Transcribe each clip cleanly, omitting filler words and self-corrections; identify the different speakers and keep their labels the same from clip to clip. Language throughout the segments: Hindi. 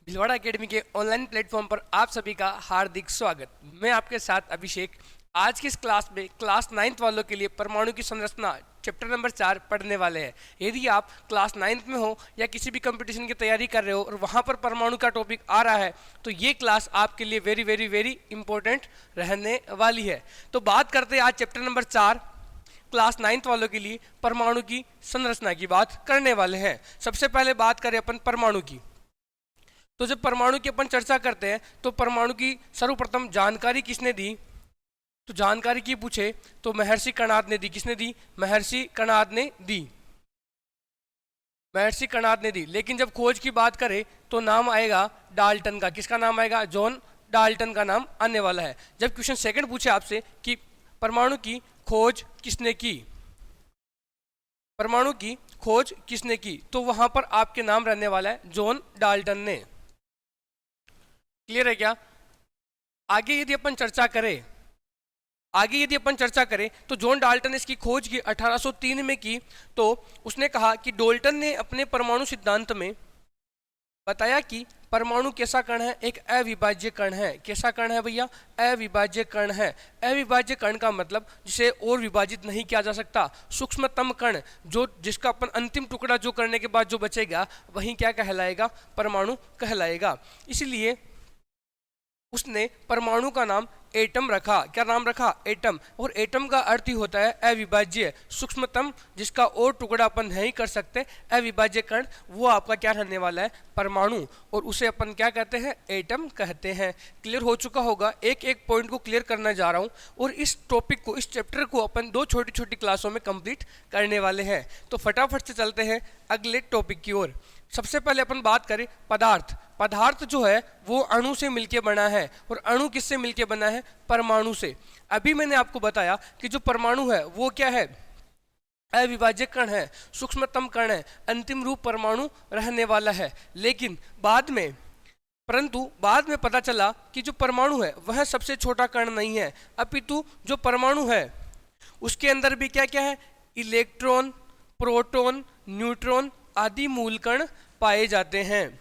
Speaker 1: भिलवाड़ा एकेडमी के ऑनलाइन प्लेटफॉर्म पर आप सभी का हार्दिक स्वागत। मैं आपके साथ अभिषेक। आज की इस क्लास में क्लास 9th वालों के लिए परमाणु की संरचना चैप्टर नंबर 4 पढ़ने वाले हैं। यदि आप क्लास 9th में हो या किसी भी कंपटीशन की तैयारी कर रहे हो और वहाँ पर परमाणु का टॉपिक आ रहा है तो ये क्लास आपके लिए वेरी वेरी वेरी इंपॉर्टेंट रहने वाली है। तो बात करते हैं आज चैप्टर नंबर 4 क्लास 9th वालों के लिए परमाणु की संरचना की बात करने वाले हैं। सबसे पहले बात करें अपन परमाणु की, तो जब परमाणु की अपन चर्चा करते हैं तो परमाणु की सर्वप्रथम जानकारी किसने दी? तो जानकारी की पूछे तो महर्षि कणाद ने दी। किसने दी? महर्षि कणाद ने दी। महर्षि कणाद ने दी। लेकिन जब खोज की बात करें तो नाम आएगा डाल्टन का। किसका नाम आएगा? जॉन डाल्टन का नाम आने वाला है। जब क्वेश्चन सेकंड पूछे आपसे कि परमाणु की खोज किसने की, परमाणु की खोज किसने की, तो वहां पर आपके नाम रहने वाला है जॉन डाल्टन ने। क्लियर है क्या? आगे यदि अपन चर्चा करें तो जॉन डाल्टन ने इसकी खोज की 1803 में की। तो उसने कहा कि डाल्टन ने अपने परमाणु सिद्धांत में बताया कि परमाणु कैसा कण है? एक अविभाज्य कण है। कैसा कण है भैया? अविभाज्य कण है। अविभाज्य कण का मतलब जिसे और विभाजित नहीं किया जा सकता, सूक्ष्मतम कण, जो जिसका अपन अंतिम टुकड़ा जो करने के बाद जो बचेगा वही क्या कहलाएगा? परमाणु कहलाएगा। इसलिए उसने परमाणु का नाम एटम रखा। क्या नाम रखा? एटम। और एटम का अर्थ ही होता है अविभाज्य, सूक्ष्मतम, जिसका और टुकड़ा अपन नहीं कर सकते, अविभाज्य कण, वो आपका क्या रहने वाला है? परमाणु। और उसे अपन क्या कहते हैं? एटम कहते हैं। क्लियर हो चुका होगा। एक एक पॉइंट को क्लियर करना जा रहा हूँ और इस टॉपिक को, इस चैप्टर को अपन 2 छोटी छोटी क्लासों में कंप्लीट करने वाले हैं। तो फटाफट से चलते हैं अगले टॉपिक की ओर। सबसे पहले अपन बात करें पदार्थ। पदार्थ जो है वो अणु से मिलके बना है। और अणु किससे मिलके बना है? परमाणु से। अभी मैंने आपको बताया कि जो परमाणु है वो क्या है? अविभाज्य कण है, सूक्ष्मतम कण है, अंतिम रूप परमाणु रहने वाला है। लेकिन बाद में पता चला कि जो परमाणु है वह सबसे छोटा कण नहीं है, अपितु जो परमाणु है उसके अंदर भी क्या क्या है? इलेक्ट्रॉन, प्रोटॉन, न्यूट्रॉन आदि मूल कण पाए जाते हैं।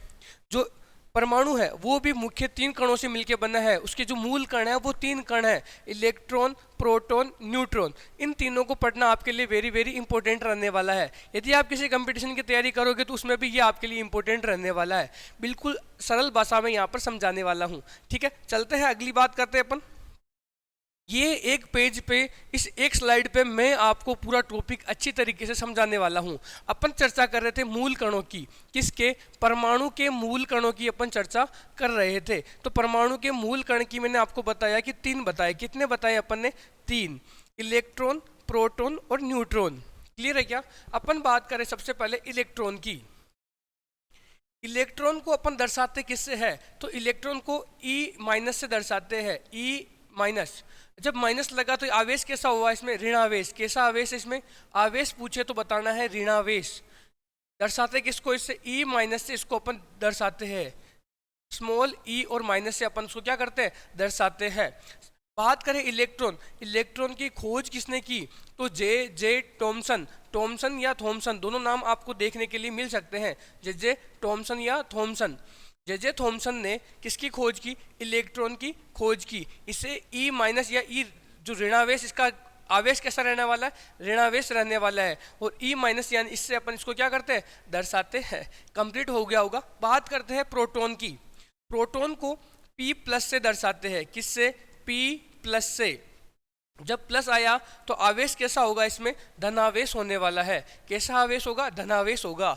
Speaker 1: जो परमाणु है वो भी मुख्य 3 कणों से मिलकर बना है। उसके जो मूल कण है वो 3 कण है, इलेक्ट्रॉन, प्रोटॉन, न्यूट्रॉन। इन तीनों को पढ़ना आपके लिए वेरी वेरी इंपॉर्टेंट रहने वाला है। यदि आप किसी कंपटीशन की तैयारी करोगे तो उसमें भी ये आपके लिए इंपॉर्टेंट रहने वाला है। बिल्कुल सरल भाषा में यहाँ पर समझाने वाला हूँ। ठीक है, चलते हैं अगली बात करते हैं अपन। ये एक पेज पे, इस एक स्लाइड पे मैं आपको पूरा टॉपिक अच्छी तरीके से समझाने वाला हूँ। अपन चर्चा कर रहे थे मूल कणों की। किसके? परमाणु के मूल कणों की अपन चर्चा कर रहे थे। तो परमाणु के मूल कण की मैंने आपको बताया कि 3 बताए। कितने बताए अपन ने? 3। इलेक्ट्रॉन, प्रोटॉन और न्यूट्रॉन। क्लियर है क्या? अपन बात करें सबसे पहले इलेक्ट्रॉन की। इलेक्ट्रॉन को अपन दर्शाते किससे है? तो इलेक्ट्रॉन को E- से दर्शाते हैं। E-। जब माइनस लगा तो आवेश कैसा हुआ? इसमें ऋणावेश। कैसा आवेश है इसमें? आवेश पूछे तो बताना है ऋणावेश। दर्शाते किसको? इससे E- से इसको अपन दर्शाते हैं। स्मॉल e और माइनस से अपन उसको क्या करते हैं? दर्शाते हैं। बात करें इलेक्ट्रॉन। इलेक्ट्रॉन की खोज किसने की? तो जे टॉमसन। टॉमसन या थॉमसन दोनों नाम आपको देखने के लिए मिल सकते हैं, जे टॉमसन या थॉमसन। जे थॉमसन ने किसकी खोज की? इलेक्ट्रॉन की खोज की। इसे E- या E जो ऋणावेश, इसका आवेश कैसा रहने वाला है? ऋणावेश रहने वाला है। और E- यानी इससे अपन इसको क्या करते हैं? दर्शाते हैं। कंप्लीट हो गया होगा। बात करते हैं प्रोटॉन की। प्रोटॉन को P+ से दर्शाते हैं। किससे? P+ से। जब प्लस आया तो आवेश कैसा होगा? इसमें धनावेश होने वाला है। कैसा आवेश होगा? धनावेश होगा।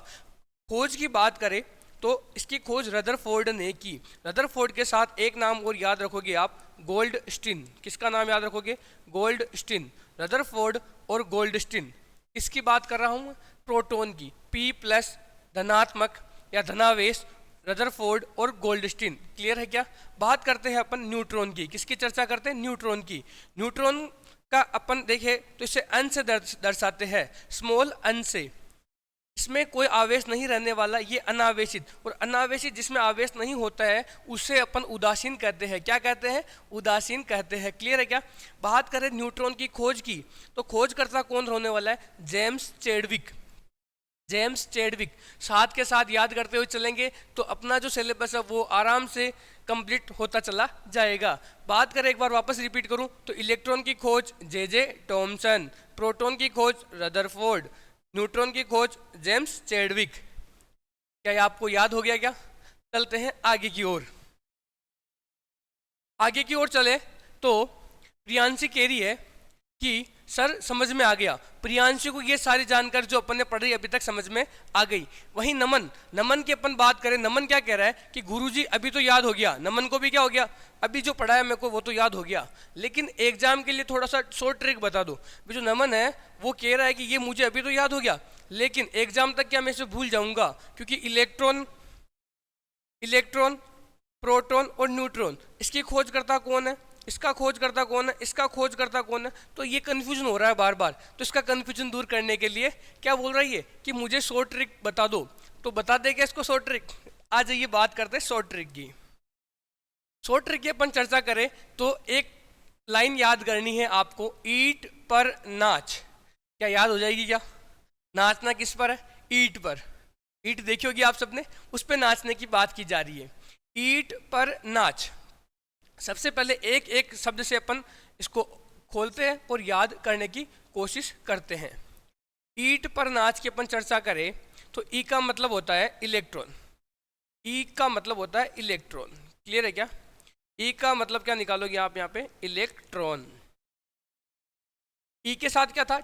Speaker 1: खोज की बात करें तो इसकी खोज रदरफोर्ड ने की। रदरफोर्ड के साथ एक नाम और याद रखोगे आप, गोल्डस्टीन। किसका नाम याद रखोगे? गोल्डस्टीन। रदरफोर्ड और गोल्डस्टीन। इसकी बात कर रहा हूँ प्रोटॉन की। P+ धनात्मक या धनावेश, रदरफोर्ड और गोल्डस्टीन। क्लियर है क्या? बात करते हैं अपन न्यूट्रॉन की। किसकी चर्चा करते हैं? न्यूट्रॉन की। न्यूट्रॉन का अपन देखें तो इसे अन से दर्शाते हैं, स्मॉल अन से। इसमें कोई आवेश नहीं रहने वाला, ये अनावेशित। और अनावेशित जिसमें आवेश नहीं होता है उसे अपन उदासीन कहते हैं। क्या कहते हैं? उदासीन कहते हैं। क्लियर है क्या? बात करें न्यूट्रॉन की खोज की तो खोजकर्ता कौन होने वाला है? James Chadwick. James Chadwick. साथ के साथ याद करते हुए चलेंगे तो अपना जो सिलेबस है वो आराम से कंप्लीट होता चला जाएगा। बात करें, एक बार वापस रिपीट करूं तो इलेक्ट्रॉन की खोज जे टॉमसन, प्रोटॉन की खोज रदरफोर्ड, न्यूट्रॉन की खोज जेम्स चैडविक। क्या ये आपको याद हो गया क्या? चलते हैं आगे की ओर। आगे की ओर चले तो प्रियांशी कह रही है कि सर समझ में आ गया। प्रियांशी को ये सारी जानकारी जो अपन ने पढ़ी अभी तक समझ में आ गई। वहीं नमन की अपन बात करें, नमन क्या कह रहा है कि गुरुजी अभी तो याद हो गया। नमन को भी क्या हो गया, अभी जो पढ़ा है मेरे को वो तो याद हो गया, लेकिन एग्जाम के लिए थोड़ा सा शॉर्ट ट्रिक बता दो। जो नमन है वो कह रहा है कि ये मुझे अभी तो याद हो गया, लेकिन एग्जाम तक क्या मैं इसे भूल जाऊंगा, क्योंकि इलेक्ट्रॉन प्रोटॉन और न्यूट्रॉन, इसकी खोजकर्ता कौन है, इसका खोजकर्ता कौन है, इसका खोजकर्ता कौन है, तो ये कंफ्यूजन हो रहा है बार बार। तो इसका कंफ्यूजन दूर करने के लिए क्या बोल रही है कि मुझे शॉर्ट ट्रिक बता दो। तो बता देगा इसको शॉर्ट ट्रिक। आ जाइए बात करते हैं शॉर्ट ट्रिक की। शॉर्ट ट्रिक की अपन चर्चा करें तो एक लाइन याद करनी है आपको, ईंट पर नाच। क्या याद हो जाएगी क्या? नाचना किस पर है? ईंट पर। ईंट देखी होगी आप सबने, उस पर नाचने की बात की जा रही है। ईंट पर नाच। सबसे पहले एक एक शब्द से अपन इसको खोलते हैं और याद करने की कोशिश करते हैं। ईंट पर नाच की अपन चर्चा करें तो ई का मतलब होता है इलेक्ट्रॉन। ई का मतलब होता है इलेक्ट्रॉन। क्लियर है क्या? ई का मतलब क्या निकालोगे आप यहाँ पे? इलेक्ट्रॉन। ई के साथ क्या था?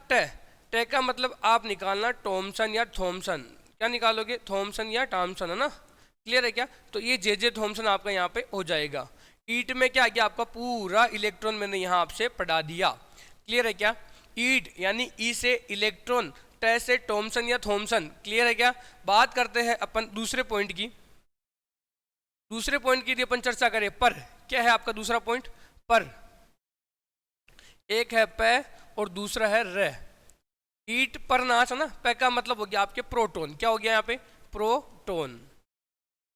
Speaker 1: टे का मतलब आप निकालना टॉमसन या थॉमसन। क्या निकालोगे? थॉमसन या टॉमसन, है ना? क्लियर है क्या? तो ये जे थॉमसन आपका यहाँ पे हो जाएगा। ईट में क्या आ गया आपका? पूरा इलेक्ट्रॉन मैंने यहाँ आपसे पढ़ा दिया। क्लियर है क्या? ईट यानी ई से इलेक्ट्रॉन, टे से टॉमसन या थॉमसन। क्लियर है क्या? बात करते हैं अपन दूसरे पॉइंट की। दूसरे पॉइंट की यदि अपन चर्चा करें, पर क्या है आपका दूसरा पॉइंट? पर। एक है पे और दूसरा है रे। ईट पर नाच है ना, पे का मतलब हो गया आपके प्रोटॉन। क्या हो गया यहाँ पे? प्रोटॉन।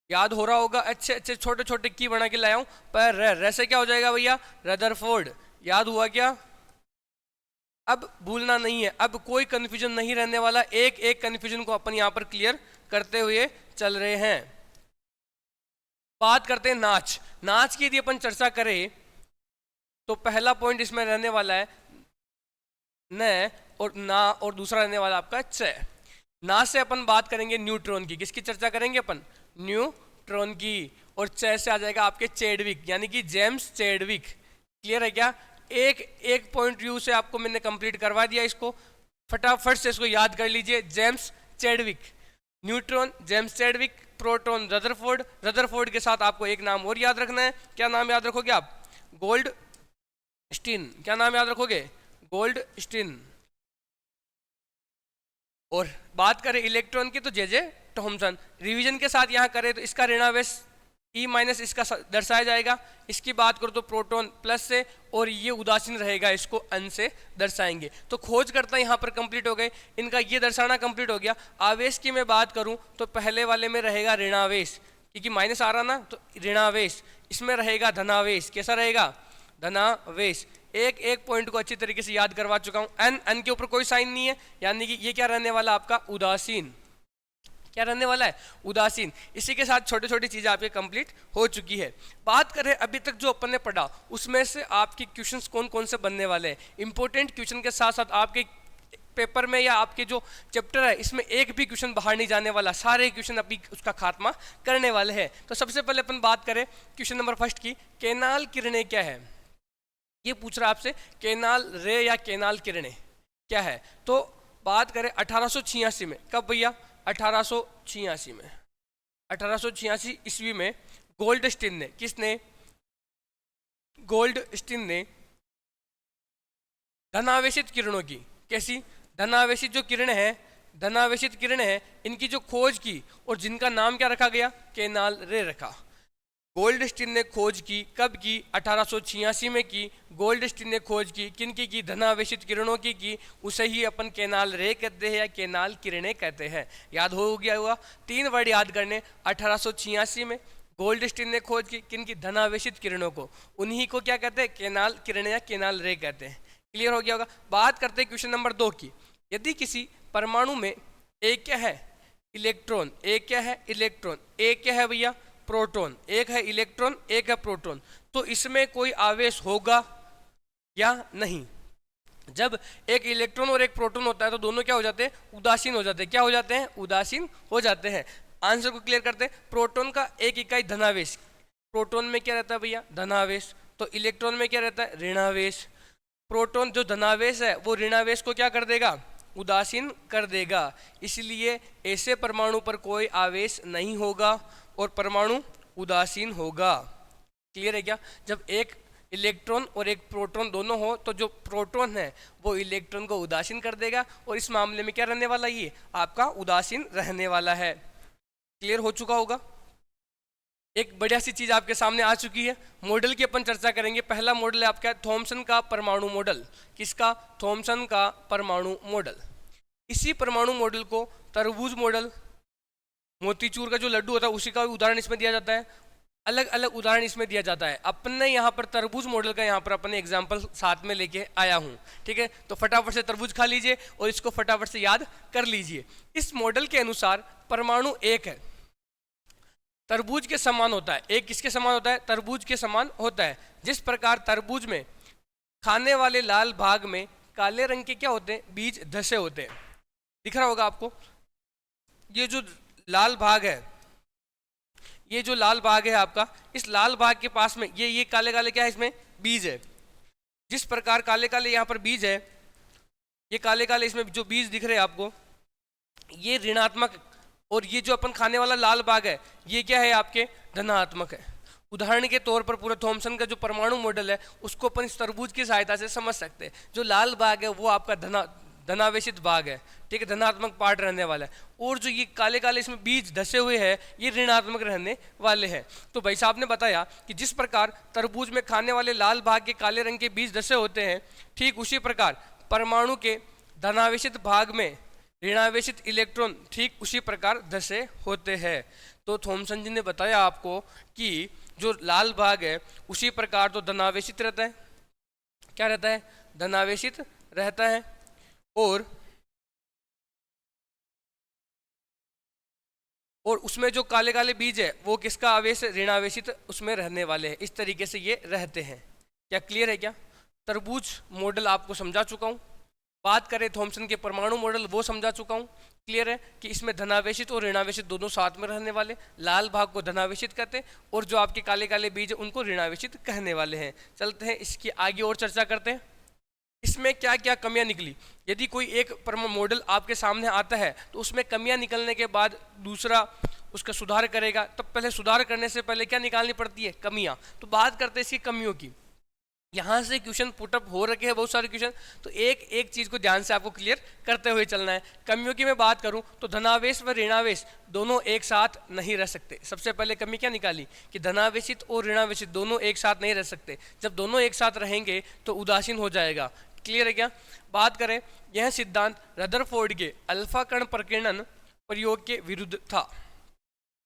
Speaker 1: याद हो रहा होगा, अच्छे अच्छे छोटे छोटे की बना के लाया हूं। पर रे से क्या हो जाएगा भैया? रदरफोर्ड। याद हुआ क्या? अब भूलना नहीं है, अब कोई कंफ्यूजन नहीं रहने वाला। एक एक कंफ्यूजन को अपन यहां पर क्लियर करते हुए चल रहे हैं। बात करते हैं नाच। नाच की यदि अपन चर्चा करें तो पहला पॉइंट इसमें रहने वाला है न और ना, और दूसरा रहने वाला आपका च। ना से अपन बात करेंगे न्यूट्रॉन की। किसकी चर्चा करेंगे अपन? न्यूट्रॉन की। और चे से आ जाएगा आपके चैडविक, यानी कि जेम्स चैडविक। क्लियर है क्या? एक एक पॉइंट यू से आपको मैंने कंप्लीट करवा दिया। इसको फटाफट से इसको याद कर लीजिए। James Chadwick, neutron James Chadwick, proton Rutherford. Rutherford के साथ आपको एक नाम और याद रखना है। क्या नाम याद रखोगे आप? गोल्डस्टीन। क्या नाम याद रखोगे? गोल्डस्टीन। और बात करें इलेक्ट्रॉन की तो जे टॉमसन। रिवीजन के साथ यहाँ करें तो इसका ऋणावेश ई माइनस इसका दर्शाया जाएगा। इसकी बात करो तो प्रोटॉन प्लस से, और ये उदासीन रहेगा, इसको अन से दर्शाएंगे। तो खोज करता यहाँ पर कंप्लीट हो गए, इनका ये दर्शाना कंप्लीट हो गया। आवेश की मैं बात करूँ तो पहले वाले में रहेगा ऋणावेश, क्योंकि माइनस आ रहा ना, तो ऋणावेश। इसमें रहेगा धनावेश। कैसा रहेगा? धनावेश। एक एक पॉइंट को अच्छी तरीके से याद करवा चुका हूँ। एन के ऊपर कोई साइन नहीं है, यानी कि ये क्या रहने वाला आपका? उदासीन। क्या रहने वाला है? उदासीन। इसी के साथ छोटी छोटी चीजें आपके कंप्लीट हो चुकी है। बात करें अभी तक जो अपन ने पढ़ा उसमें से आपके क्वेश्चंस कौन कौन से बनने वाले हैं। इंपॉर्टेंट क्वेश्चन के साथ साथ आपके पेपर में या आपके जो चैप्टर है इसमें एक भी क्वेश्चन बाहर नहीं जाने वाला। सारे क्वेश्चन अभी उसका खात्मा करने वाले हैं। तो सबसे पहले अपन बात करें क्वेश्चन नंबर फर्स्ट की। केनाल किरणें क्या है? ये पूछ रहा है आपसे, केनाल रे या केनाल किरणें क्या है? तो बात करें 1886 में। कब भैया? 1886 में। 1886 ईस्वी में गोल्डस्टीन ने, किसने? गोल्डस्टीन ने धनावेशित किरणों की, कैसी? धनावेशित जो किरणें हैं, धनावेशित किरणें हैं, इनकी जो खोज की और जिनका नाम क्या रखा गया? केनाल रे रखा। गोल्डस्टीन ने खोज की। कब की? 1886 में की। गोल्डस्टीन ने खोज की किनकी की? धनावेशित किरणों की। उसे ही अपन केनाल रे कहते हैं या केनाल किरणें कहते हैं। याद हो गया हुआ? 3 वर्ड याद करने। 1886 में गोल्डस्टीन ने खोज की किनकी? धनावेशित किरणों को। उन्हीं को क्या कहते हैं? केनाल किरणें या केनाल रे कहते हैं। क्लियर हो गया होगा? बात करते हैं क्वेश्चन नंबर 2 की। यदि किसी परमाणु में एक क्या है? इलेक्ट्रॉन। एक क्या है? इलेक्ट्रॉन। एक क्या है भैया? प्रोटॉन। एक है इलेक्ट्रॉन, एक है प्रोटॉन। तो इसमें कोई आवेश होगा या नहीं? जब एक इलेक्ट्रॉन और एक प्रोटॉन होता है तो दोनों क्या हो जाते हैं? उदासीन हो जाते हैं। क्या हो जाते हैं? उदासीन हो जाते हैं। आंसर को क्लियर करते हैं। प्रोटॉन का एक इकाई धनावेश, प्रोटॉन में क्या रहता है भैया? धनावेश। तो इलेक्ट्रॉन में क्या रहता है? ऋणावेश। प्रोटॉन जो धनावेश है वो ऋणावेश को क्या कर देगा? उदासीन कर देगा। इसलिए ऐसे परमाणु पर कोई आवेश नहीं होगा और परमाणु उदासीन होगा। क्लियर है क्या? जब एक इलेक्ट्रॉन और एक प्रोटॉन दोनों हो तो जो प्रोटॉन है वो इलेक्ट्रॉन को उदासीन कर देगा और इस मामले में क्या रहने वाला? ये आपका उदासीन रहने वाला है। क्लियर हो चुका होगा। एक बढ़िया सी चीज आपके सामने आ चुकी है। मॉडल की अपन चर्चा करेंगे। पहला मॉडल है आपका थॉमसन का परमाणु मॉडल। किसका? थॉमसन का परमाणु मॉडल। इसी परमाणु मॉडल को तरबूज मॉडल, मोतीचूर का जो लड्डू होता है उसी का उदाहरण इसमें दिया जाता है। अलग अलग उदाहरण इसमें दिया जाता है। अपने यहाँ पर तरबूज मॉडल का यहाँ पर अपने एग्जाम्पल साथ में लेके आया हूँ। ठीक है, तो फटाफट से तरबूज खा लीजिए और इसको फटाफट से याद कर लीजिए। इस मॉडल के अनुसार परमाणु एक है, तरबूज के समान होता है। एक किसके समान होता है? तरबूज के समान होता है। जिस प्रकार तरबूज में खाने वाले लाल भाग में काले रंग के क्या होते हैं? बीज धसे होते हैं। दिख रहा होगा आपको। ये जो लाल भाग है, ये जो लाल भाग है आपका, इस लाल भाग के पास में ये काले काले क्या है? इसमें बीज है। जिस प्रकार काले काले यहाँ पर बीज है, ये काले काले इसमें जो बीज दिख रहे हैं आपको, ये ऋणात्मक, और ये जो अपन खाने वाला लाल भाग है ये क्या है? आपके धनात्मक है। उदाहरण के तौर पर पूरा थॉमसन का जो परमाणु मॉडल है उसको अपन इस तरबूज की सहायता से समझ सकते हैं। जो लाल भाग है वो आपका धनावेशित भाग है। ठीक है, धनात्मक पार्ट रहने वाला है। और जो ये काले काले इसमें बीज धसे हुए हैं ये ऋणात्मक रहने वाले हैं। तो भाई साहब ने बताया कि जिस प्रकार तरबूज में खाने वाले लाल भाग के काले रंग के बीज धसे होते हैं, ठीक उसी प्रकार परमाणु के धनावेशित भाग में ऋणावेशित इलेक्ट्रॉन ठीक उसी प्रकार धसे होते हैं। तो थॉमसन जी ने बताया आपको कि जो लाल भाग है उसी प्रकार तो धनावेशित रहता है। क्या रहता है? धनावेशित रहता है। और उसमें जो काले काले बीज है वो किसका आवेश? ऋणावेशित उसमें रहने वाले हैं। इस तरीके से ये रहते हैं। क्या क्लियर है क्या? तरबूज मॉडल आपको समझा चुका हूँ। बात करें थॉमसन के परमाणु मॉडल, वो समझा चुका हूँ। क्लियर है कि इसमें धनावेशित और ऋणावेशित दोनों साथ में रहने वाले। लाल भाग को धनावेशित कहते हैं और जो आपके काले काले बीज है उनको ऋणावेशित कहने वाले हैं। चलते हैं इसकी आगे और चर्चा करते हैं। इसमें क्या क्या कमियां निकली? यदि कोई एक परमाणु मॉडल आपके सामने आता है तो उसमें कमियां निकलने के बाद दूसरा उसका सुधार करेगा। तब पहले सुधार करने से पहले क्या निकालनी पड़ती है? कमियां। तो बात करते हैं इसकी कमियों की। यहाँ से क्वेश्चन पुटअप हो रखे हैं बहुत सारे क्वेश्चन, तो एक एक चीज को ध्यान से आपको क्लियर करते हुए चलना है। कमियों की मैं बात करूं तो धनावेश व ऋणावेश दोनों एक साथ नहीं रह सकते। सबसे पहले कमी क्या निकाली कि धनावेशित और ऋणावेशित दोनों एक साथ नहीं रह सकते। जब दोनों एक साथ रहेंगे तो उदासीन हो जाएगा। क्लियर है क्या? बात करें, यह सिद्धांत रदरफोर्ड के अल्फा कण प्रकीर्णन प्रयोग के विरुद्ध था।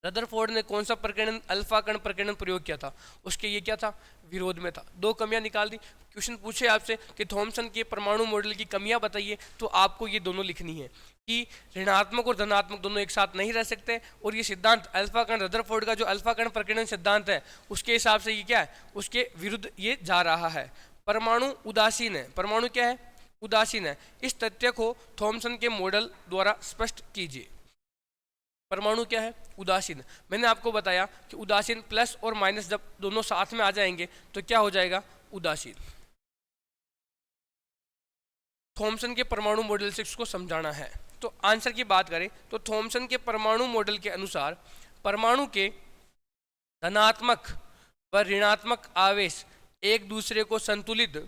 Speaker 1: रदरफोर्ड ने कौन सा प्रकीर्णन, अल्फा कण प्रकीर्णन प्रयोग किया था, उसके ये क्या था? विरोध में था। दो कमियां निकाल दी। क्वेश्चन पूछे आपसे कि थॉमसन के परमाणु मॉडल की कमियां बताइए, तो आपको ये दोनों लिखनी है कि ऋणात्मक और धनात्मक दोनों एक साथ नहीं रह सकते। और ये सिद्धांत अल्फा कण, रदरफोर्ड का जो अल्फा कण प्रकीर्णन सिद्धांत है उसके हिसाब से ये क्या है? उसके विरुद्ध ये जा रहा है। परमाणु उदासीन है। परमाणु क्या है? उदासीन है। इस तथ्य को थॉमसन के मॉडल द्वारा स्पष्ट कीजिए। परमाणु क्या है? उदासीन। मैंने आपको बताया कि उदासीन प्लस और माइनस जब दोनों साथ में आ जाएंगे तो क्या हो जाएगा? उदासीन। थॉमसन के परमाणु मॉडल से इसको समझाना है। तो आंसर की बात करें तो थॉमसन के परमाणु मॉडल के अनुसार परमाणु के धनात्मक व ऋणात्मक आवेश एक दूसरे को संतुलित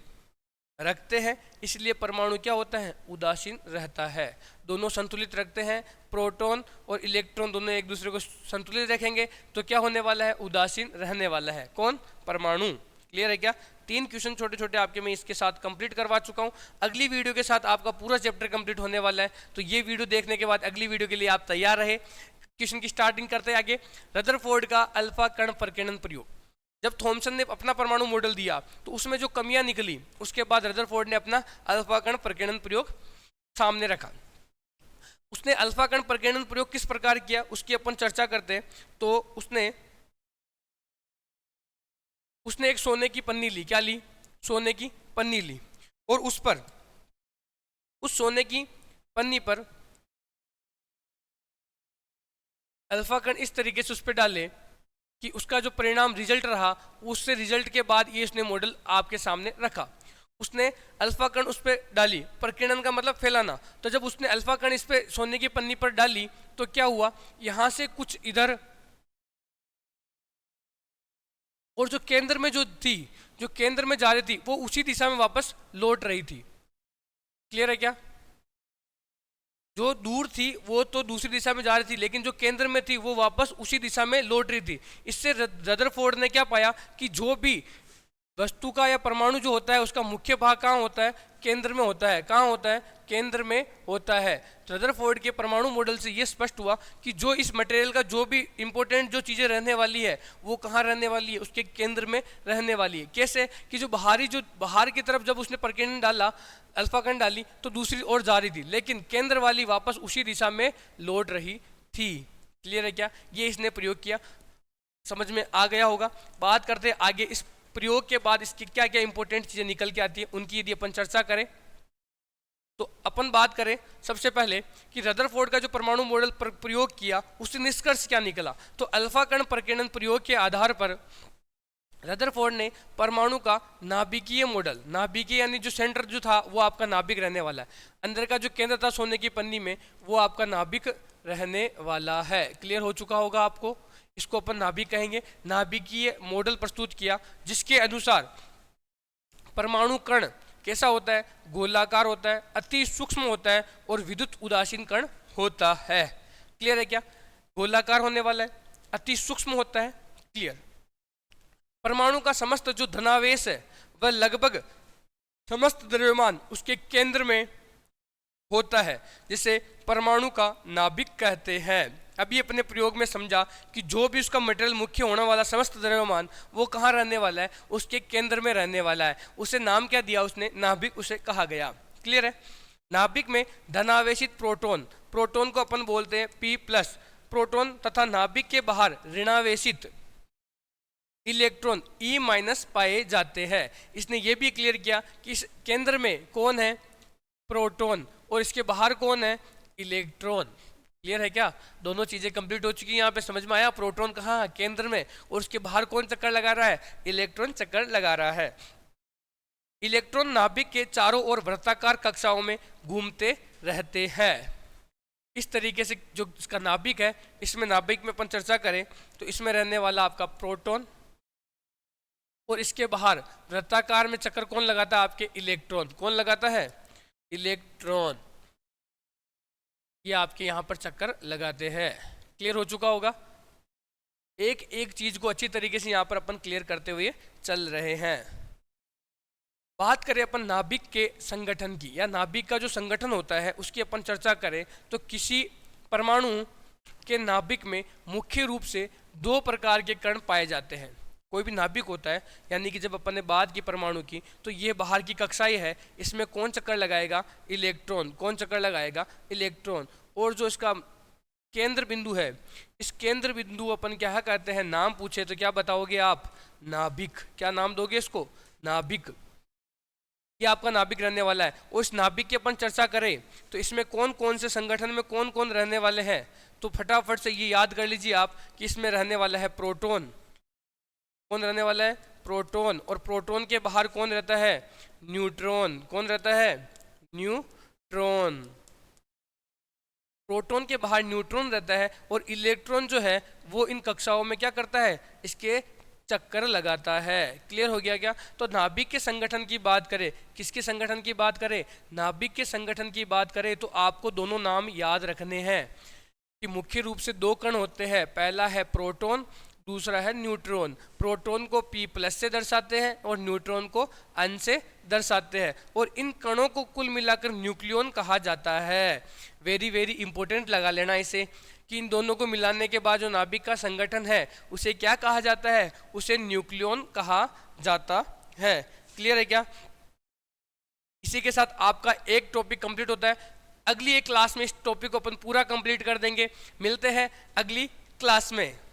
Speaker 1: रखते हैं, इसलिए परमाणु क्या होता है? उदासीन रहता है। दोनों संतुलित रखते हैं, प्रोटॉन और इलेक्ट्रॉन दोनों एक दूसरे को संतुलित रखेंगे तो क्या होने वाला है? उदासीन रहने वाला है। कौन? परमाणु। क्लियर है क्या? 3 क्वेश्चन छोटे छोटे आपके मैं इसके साथ कंप्लीट करवा चुका हूं। अगली वीडियो के साथ आपका पूरा चैप्टर कंप्लीट होने वाला है, तो ये वीडियो देखने के बाद अगली वीडियो के लिए आप तैयार रहे। क्वेश्चन की स्टार्टिंग करते हैं आगे। रदरफोर्ड का अल्फा कण प्रकीर्णन प्रयोग। जब थॉमसन ने अपना परमाणु मॉडल दिया तो उसमें जो कमियां निकली, उसके बाद रदरफोर्ड ने अपना अल्फा कण प्रकीर्णन प्रयोग सामने रखा। उसने अल्फा कण प्रकीर्णन प्रयोग किस प्रकार किया उसकी अपन चर्चा करते हैं। तो उसने एक सोने की पन्नी ली। क्या ली? सोने की पन्नी ली, और उस सोने की पन्नी पर अल्फा कण इस तरीके से उस पर डाले कि उसका जो परिणाम रिजल्ट रहा, उससे रिजल्ट के बाद ये उसने मॉडल आपके सामने रखा। उसने अल्फा कण उस पर डाली, प्रकीर्णन का मतलब फैलाना। तो जब उसने अल्फा कण इस पे सोने की पन्नी पर डाली तो क्या हुआ, यहां से कुछ इधर, और जो केंद्र में जो केंद्र में जा रही थी वो उसी दिशा में वापस लौट रही थी। क्लियर है क्या? जो दूर थी वो तो दूसरी दिशा में जा रही थी, लेकिन जो केंद्र में थी वो वापस उसी दिशा में लौट रही थी। इससे रदरफोर्ड ने क्या पाया कि जो भी वस्तु का या परमाणु जो होता है उसका मुख्य भाग कहाँ होता है? केंद्र में होता है। कहाँ होता है? केंद्र में होता है। रदरफोर्ड के परमाणु मॉडल से ये स्पष्ट हुआ कि जो इस मटेरियल का जो भी इंपॉर्टेंट जो चीजें रहने वाली है वो कहाँ रहने वाली है? उसके केंद्र में रहने वाली है। कैसे? कि जो बाहर की तरफ जब उसने प्रकीर्णन डाला, अल्फा कण डाली, तो दूसरी ओर जा रही थी, लेकिन केंद्र वाली वापस उसी दिशा में लौट रही थी। क्लियर है क्या? ये इसने प्रयोग किया, समझ में आ गया होगा। बात करते हैं आगे, इस प्रयोग के बाद इसकी क्या क्या इंपॉर्टेंट चीजें निकल के आती है उनकी यदि अपन चर्चा करें तो अपन बात करें सबसे पहले कि रदरफोर्ड का जो परमाणु मॉडल प्रयोग किया उससे निष्कर्ष क्या निकला। तो अल्फा कण प्रकीर्णन प्रयोग के आधार पर रदरफोर्ड ने परमाणु का नाभिकीय मॉडल, नाभिकीय यानी जो सेंटर जो था वो आपका नाभिक रहने वाला है, अंदर का जो केंद्र था सोने की पन्नी में वो आपका नाभिक रहने वाला है। क्लियर हो चुका होगा आपको? इसको अपन नाभिक कहेंगे। नाभिकीय मॉडल प्रस्तुत किया जिसके अनुसार परमाणु कण कैसा होता है? गोलाकार होता है, अति सूक्ष्म होता है और विद्युत उदासीन कण होता है। क्लियर है क्या? गोलाकार होने वाला है, अति सूक्ष्म होता है। क्लियर। परमाणु का समस्त जो धनावेश है वह लगभग समस्त द्रव्यमान उसके केंद्र में होता है, जिसे परमाणु का नाभिक कहते हैं। अभी अपने प्रयोग में समझा कि जो भी उसका मटेरियल मुख्य होने वाला समस्त द्रव्यमान वो कहाँ रहने वाला है? उसके केंद्र में रहने वाला है। उसे नाम क्या दिया उसने? नाभिक उसे कहा गया। क्लियर है? नाभिक में धनावेशित प्रोटॉन को अपन बोलते हैं P+, प्रोटॉन, तथा नाभिक के बाहर ऋणावेशित इलेक्ट्रॉन E- पाए जाते हैं। इसने ये भी क्लियर किया कि इस केंद्र में कौन है? प्रोटॉन, और इसके बाहर कौन है? इलेक्ट्रॉन। क्लियर है क्या? दोनों चीजें कंप्लीट हो चुकी हैं। यहाँ पे समझ में आया? प्रोटॉन कहाँ? केंद्र में, और उसके बाहर कौन चक्कर लगा रहा है? इलेक्ट्रॉन चक्कर लगा रहा है। इलेक्ट्रॉन नाभिक के चारों ओर वृत्ताकार कक्षाओं में घूमते रहते हैं। इस तरीके से जो इसका नाभिक है, इसमें नाभिक में अपन चर्चा करें तो इसमें रहने वाला आपका प्रोटॉन, और इसके बाहर वृत्ताकार में चक्कर कौन लगाता है? आपके इलेक्ट्रॉन। कौन लगाता है? इलेक्ट्रॉन। ये आपके यहाँ पर चक्कर लगाते हैं। क्लियर हो चुका होगा? एक एक चीज को अच्छी तरीके से यहाँ पर अपन क्लियर करते हुए चल रहे हैं। बात करें अपन नाभिक के संगठन की, या नाभिक का जो संगठन होता है उसकी अपन चर्चा करें तो किसी परमाणु के नाभिक में मुख्य रूप से दो प्रकार के कण पाए जाते हैं। कोई भी नाभिक होता है, यानी कि जब अपन ने बात की परमाणु की, तो ये बाहर की कक्षाएं है, इसमें कौन चक्कर लगाएगा? इलेक्ट्रॉन। कौन चक्कर लगाएगा? इलेक्ट्रॉन। और जो इसका केंद्र बिंदु है, इस केंद्र बिंदु अपन क्या कहते हैं? नाम पूछे तो क्या बताओगे आप? नाभिक। क्या नाम दोगे इसको? नाभिक। ये आपका नाभिक रहने वाला है। और इस नाभिक की अपन चर्चा करें तो इसमें कौन कौन से संगठन में कौन कौन रहने वाले हैं, तो फटाफट से ये याद कर लीजिए आप कि इसमें रहने वाला है प्रोटॉन। कौन रहने वाला है? प्रोटॉन। और प्रोटॉन के बाहर कौन रहता है? न्यूट्रॉन। कौन रहता है? न्यूट्रॉन। प्रोटॉन के बाहर न्यूट्रॉन रहता है, और इलेक्ट्रॉन जो है वो इन कक्षाओं में क्या करता है? इसके चक्कर लगाता है। क्लियर हो गया क्या? तो नाभिक के संगठन की बात करें, किसके संगठन की बात करें? नाभिक के संगठन की बात करें तो आपको दोनों नाम याद रखने हैं कि मुख्य रूप से दो कण होते हैं। पहला है प्रोटॉन, दूसरा है न्यूट्रॉन। प्रोटॉन को P+ से दर्शाते हैं और न्यूट्रॉन को N से दर्शाते हैं, और इन कणों को कुल मिलाकर न्यूक्लियॉन कहा जाता है। वेरी वेरी इंपॉर्टेंट लगा लेना इसे कि इन दोनों को मिलाने के बाद जो नाभिक का संगठन है उसे क्या कहा जाता है? उसे न्यूक्लियॉन कहा जाता है। क्लियर है क्या? इसी के साथ आपका एक टॉपिक कंप्लीट होता है। अगली एक क्लास में इस टॉपिक को अपन पूरा कंप्लीट कर देंगे। मिलते हैं अगली क्लास में।